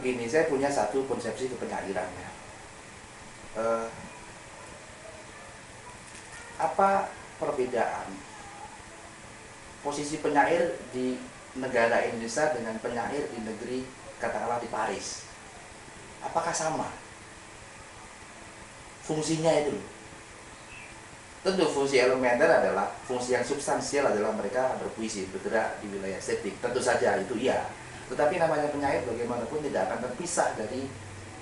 begini, saya punya satu konsepsi kepenyairannya. Apa perbedaan posisi penyair di negara Indonesia dengan penyair di negeri katakanlah di Paris? Apakah sama fungsinya itu? Tentu fungsi elementer adalah, fungsi yang substansial adalah mereka berpuisi, bergerak di wilayah estetik. Tentu saja itu iya. Tetapi namanya penyair bagaimanapun tidak akan terpisah dari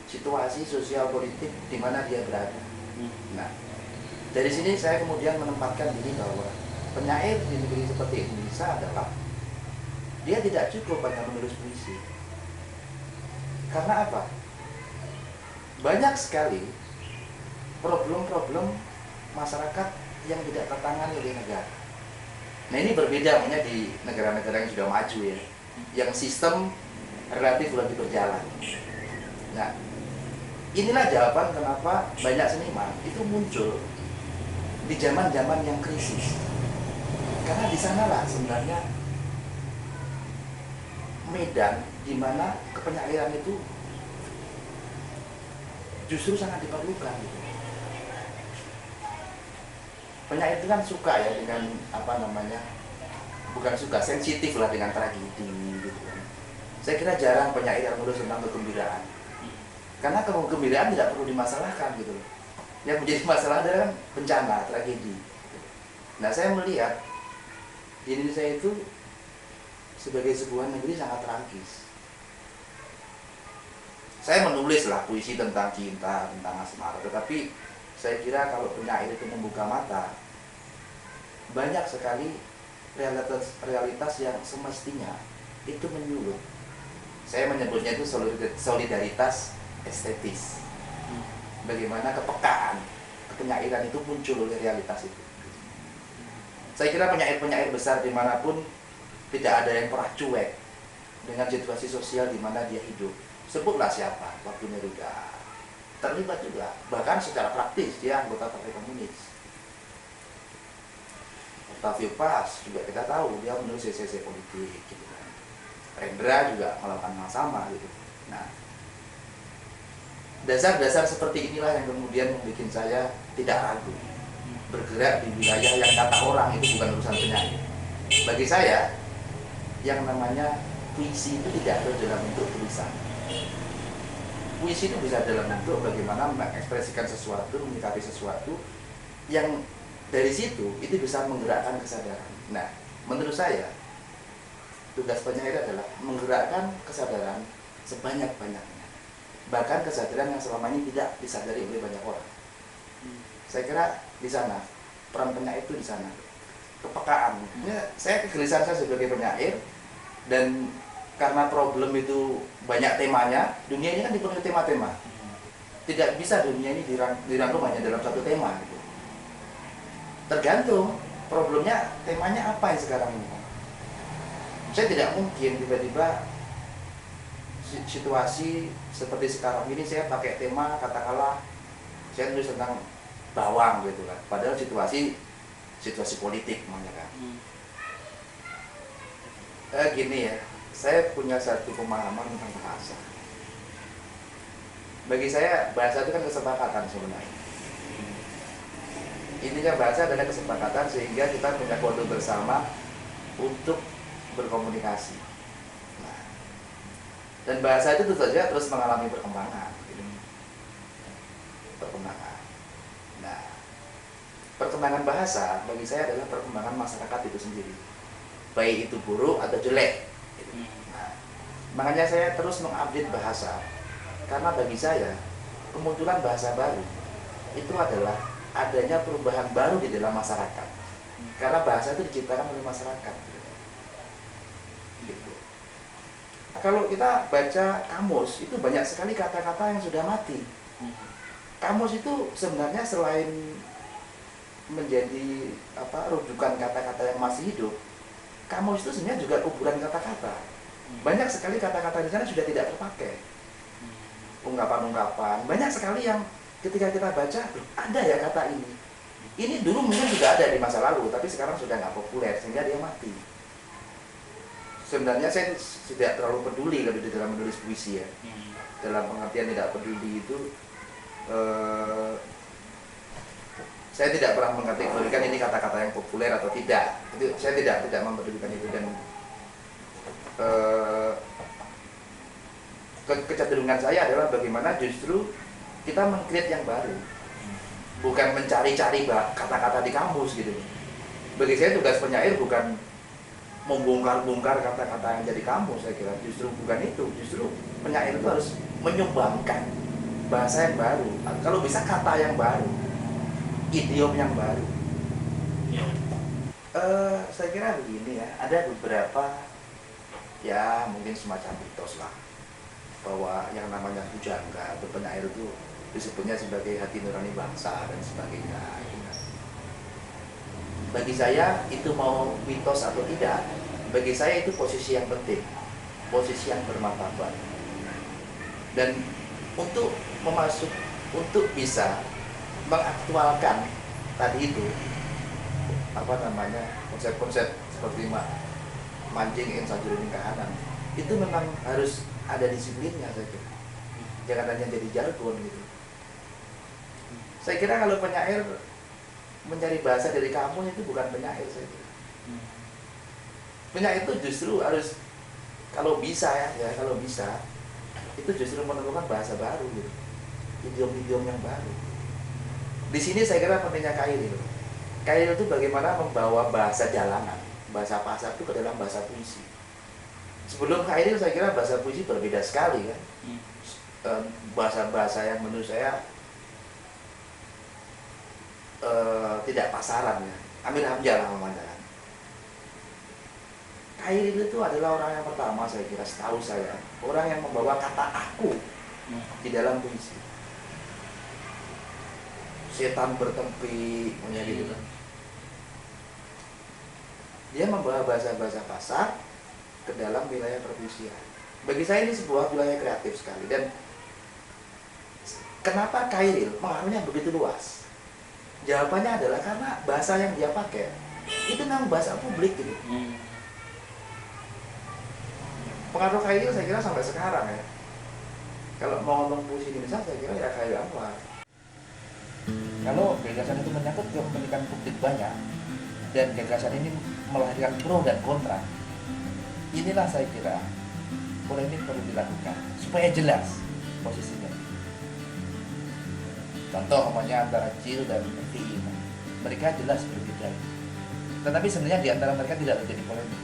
situasi sosial politik di mana dia berada. Nah, dari sini saya kemudian menempatkan diri bahwa penyair di negeri seperti Indonesia adalah dia tidak cukup hanya menulis puisi. Karena apa? Banyak sekali problem-problem masyarakat yang tidak tertangani oleh negara. Nah, ini berbeda di negara-negara yang sudah maju ya, yang sistem relatif lebih berjalan. Nah, inilah jawaban kenapa banyak seniman itu muncul di zaman-zaman yang krisis. Karena di sanalah sebenarnya medan di mana kepenyairan itu justru sangat diperlukan gitu. Penyair itu kan suka ya dengan bukan suka, sensitif lah dengan tragedi gitu kan. Saya kira jarang penyair yang menulis tentang kegembiraan, karena kegembiraan tidak perlu dimasalahkan gitu. Yang menjadi masalah adalah bencana, tragedi. Nah, saya melihat di Indonesia itu sebagai sebuah negeri sangat tragis. Saya menulis lah puisi tentang cinta, tentang asmara, tetapi saya kira kalau penyair itu membuka mata, banyak sekali realitas yang semestinya itu menyulut. Saya menyebutnya itu solidaritas estetis. Bagaimana kepekaan kepenyairan itu muncul oleh realitas itu. Saya kira penyair-penyair besar dimanapun tidak ada yang pernah cuek dengan situasi sosial di mana dia hidup. Sebutlah siapa, waktu Neruda terlibat juga, bahkan secara praktis dia anggota Partai Komunis. Octavio Paz juga kita tahu dia menulis esai politik gitu kan. Rendra juga melakukan hal sama gitu. Nah, dasar-dasar seperti inilah yang kemudian membuat saya tidak ragu bergerak di wilayah yang kata orang itu bukan urusan penyair. Bagi saya, yang namanya puisi itu tidak ada dalam bentuk tulisan. Puisi itu bisa dalam bentuk bagaimana mengekspresikan sesuatu, menyikapi sesuatu yang dari situ itu bisa menggerakkan kesadaran. Nah, menurut saya tugas penyair adalah menggerakkan kesadaran sebanyak-banyaknya, bahkan kesadaran yang selama ini tidak disadari oleh banyak orang. Saya kira di sana peran penyair itu di sana, kepekaan. Ya, saya kegelisahan saya sebagai penyair, dan karena problem itu banyak temanya, dunia ini kan dipenuhi tema-tema. Tidak bisa dunia ini dirangkum hanya dalam satu tema gitu. Tergantung problemnya, temanya apa yang sekarang ini. Saya tidak mungkin tiba-tiba situasi seperti sekarang ini saya pakai tema katakanlah saya tulis tentang bawang gitu kan. Padahal situasi politik namanya kan. Gini ya, saya punya satu pemahaman tentang bahasa. Bagi saya bahasa itu kan kesepakatan sebenarnya. Intinya bahasa adalah kesepakatan sehingga kita punya kode bersama untuk berkomunikasi. Nah, dan bahasa itu tentu saja terus mengalami perkembangan. Nah, perkembangan bahasa bagi saya adalah perkembangan masyarakat itu sendiri, baik itu buruk atau jelek. Nah, makanya saya terus mengupdate bahasa, karena bagi saya kemunculan bahasa baru itu adalah adanya perubahan baru di dalam masyarakat, karena bahasa itu diciptakan oleh masyarakat. Gitu. Kalau kita baca kamus itu banyak sekali kata-kata yang sudah mati. Kamus itu sebenarnya selain menjadi rujukan kata-kata yang masih hidup, kamus itu sebenarnya juga kuburan kata-kata. Banyak sekali kata-kata di sana sudah tidak terpakai. Ungkapan-ungkapan banyak sekali yang ketika kita baca, ada ya kata ini. Ini dulu mungkin sudah ada di masa lalu, tapi sekarang sudah nggak populer sehingga dia mati. sebenarnya saya tidak terlalu peduli kalau di dalam menulis puisi ya. Dalam pengertian tidak peduli itu saya tidak pernah mengkategorikan ini kata-kata yang populer atau tidak. Itu saya tidak mempedulikan itu, dan kecenderungan saya adalah bagaimana justru kita meng-create yang baru, bukan mencari-cari kata-kata di kamus gitu. Bagi saya tugas penyair bukan membongkar-bongkar kata-kata yang jadi kamus, saya kira justru bukan itu. Justru penyair itu harus menyumbangkan bahasa yang baru, kalau bisa kata yang baru, idiom yang baru. Saya kira begini ya, ada beberapa ya mungkin semacam mitos lah, bahwa yang namanya pujangga atau penyair itu disebutnya sebagai hati nurani bangsa dan sebagainya. Bagi saya itu mau mitos atau tidak, bagi saya itu posisi yang penting, posisi yang bermartabat. Dan untuk untuk bisa mengaktualkan tadi itu konsep-konsep seperti mancing in sajroning kahanan, itu memang harus ada disiplinnya saja. Jangan hanya jadi jargon gitu. Saya kira kalau penyair mencari bahasa dari kamus itu bukan penyair, saya kira. Penyair itu justru harus, kalau bisa kalau bisa itu justru menemukan bahasa baru gitu, idiom-idiom yang baru. Di sini saya kira pentingnya Khairil itu. Khairil itu bagaimana membawa bahasa jalanan, bahasa pasar itu ke dalam bahasa puisi. Sebelum Khairil saya kira bahasa puisi berbeda sekali kan. Bahasa-bahasa yang menurut saya tidak pasaran ya. Amir Hamzah lah memandang. Khairil itu adalah orang yang pertama, saya kira setahu saya, orang yang membawa kata aku di dalam puisi. Setan bertempi, gitu kan. Dia membawa bahasa-bahasa pasar ke dalam wilayah perpuisian. Bagi saya ini sebuah wilayah kreatif sekali. Dan kenapa Khairil pengaruhnya begitu luas? Jawabannya adalah karena bahasa yang dia pakai itu memang bahasa publik gitu. Pengaruh Khairil saya kira sampai sekarang ya. Kalau mau ngomong puisi di Indonesia, saya kira ya Khairil Anwar. Kalau gagasan itu menyangkut kepemilikan publik banyak, dan gagasan ini melahirkan pro dan kontra, inilah saya kira polemik perlu dilakukan supaya jelas posisinya. Contoh namanya antara Cil dan Vi, mereka jelas berbeda. Tetapi sebenarnya di antara mereka tidak terjadi polemik.